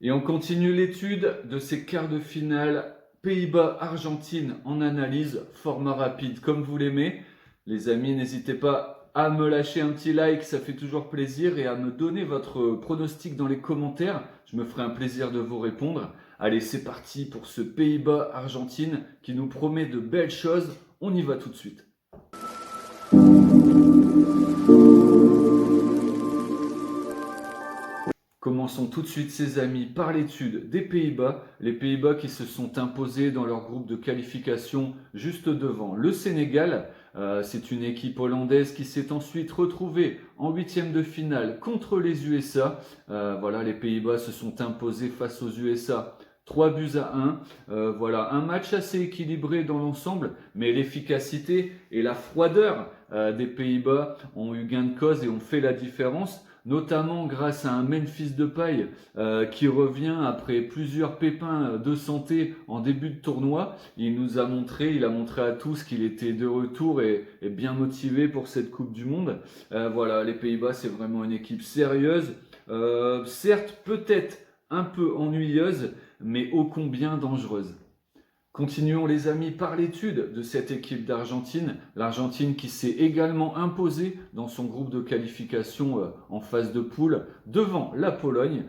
Et on continue l'étude de ces quarts de finale Pays-Bas-Argentine en analyse, format rapide comme vous l'aimez. Les amis, n'hésitez pas à me lâcher un petit like, ça fait toujours plaisir, et à me donner votre pronostic dans les commentaires. Je me ferai un plaisir de vous répondre. Allez, c'est parti pour ce Pays-Bas-Argentine qui nous promet de belles choses. On y va tout de suite. Commençons tout de suite, ses amis, par l'étude des Pays-Bas. Les Pays-Bas qui se sont imposés dans leur groupe de qualification juste devant le Sénégal. C'est une équipe hollandaise qui s'est ensuite retrouvée en huitième de finale contre les USA. Voilà, les Pays-Bas se sont imposés face aux USA 3-1. Voilà, un match assez équilibré dans l'ensemble, mais l'efficacité et la froideur des Pays-Bas ont eu gain de cause et ont fait la différence, notamment grâce à un Memphis Depay qui revient après plusieurs pépins de santé en début de tournoi. Il a montré à tous qu'il était de retour et bien motivé pour cette Coupe du Monde. Voilà, les Pays-Bas, c'est vraiment une équipe sérieuse, certes peut-être un peu ennuyeuse, mais ô combien dangereuse. Continuons les amis par l'étude de cette équipe d'Argentine. L'Argentine qui s'est également imposée dans son groupe de qualification en phase de poule devant la Pologne.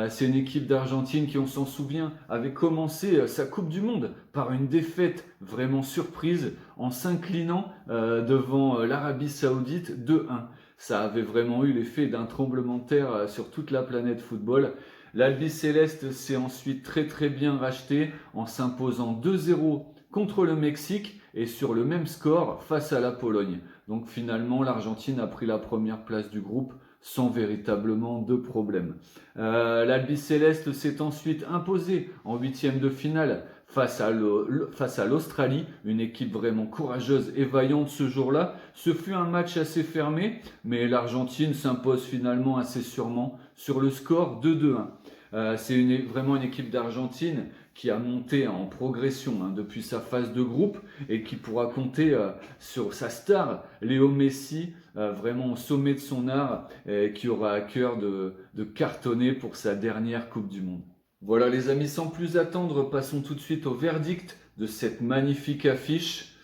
C'est une équipe d'Argentine qui, on s'en souvient, avait commencé sa Coupe du Monde par une défaite vraiment surprise en s'inclinant devant l'Arabie Saoudite 2-1. Ça avait vraiment eu l'effet d'un tremblement de terre sur toute la planète football. L'Albi Céleste s'est ensuite très bien racheté en s'imposant 2-0 contre le Mexique et sur le même score face à la Pologne. Donc finalement, l'Argentine a pris la première place du groupe sans véritablement de problème. L'Albi Céleste s'est ensuite imposé en huitième de finale face à l'Australie, une équipe vraiment courageuse et vaillante ce jour-là. Ce fut un match assez fermé, mais l'Argentine s'impose finalement assez sûrement sur le score de 2-1. C'est vraiment une équipe d'Argentine qui a monté en progression depuis sa phase de groupe et qui pourra compter sur sa star, Léo Messi, vraiment au sommet de son art, qui aura à cœur de cartonner pour sa dernière Coupe du Monde. Voilà les amis, sans plus attendre, passons tout de suite au verdict de cette magnifique affiche.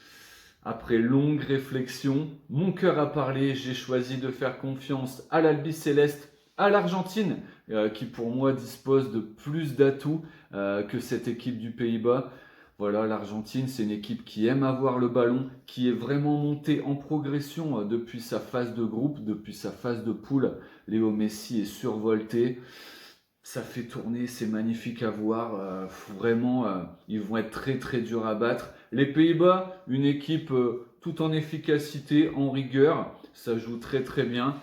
Après longue réflexion, mon cœur a parlé, j'ai choisi de faire confiance à l'Albi Céleste, à l'Argentine, qui pour moi dispose de plus d'atouts que cette équipe du Pays-Bas. Voilà, l'Argentine, c'est une équipe qui aime avoir le ballon, qui est vraiment montée en progression depuis sa phase de groupe, depuis sa phase de poule. Léo Messi est survolté. Ça fait tourner, c'est magnifique à voir. Vraiment, ils vont être très durs à battre. Les Pays-Bas, une équipe tout en efficacité, en rigueur. Ça joue très bien.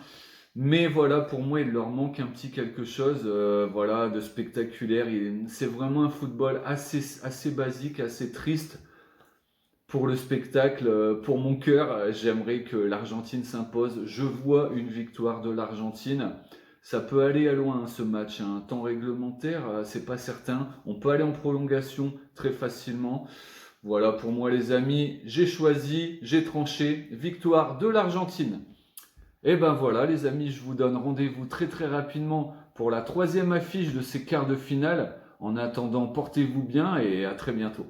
Mais voilà, pour moi, il leur manque un petit quelque chose voilà, de spectaculaire. C'est vraiment un football assez basique, assez triste pour le spectacle. Pour mon cœur, j'aimerais que l'Argentine s'impose. Je vois une victoire de l'Argentine. Ça peut aller à loin ce match. Un temps réglementaire, c'est pas certain. On peut aller en prolongation très facilement. Voilà, pour moi les amis, j'ai choisi, j'ai tranché. Victoire de l'Argentine. Et ben voilà les amis, je vous donne rendez-vous très rapidement pour la troisième affiche de ces quarts de finale. En attendant, portez-vous bien et à très bientôt.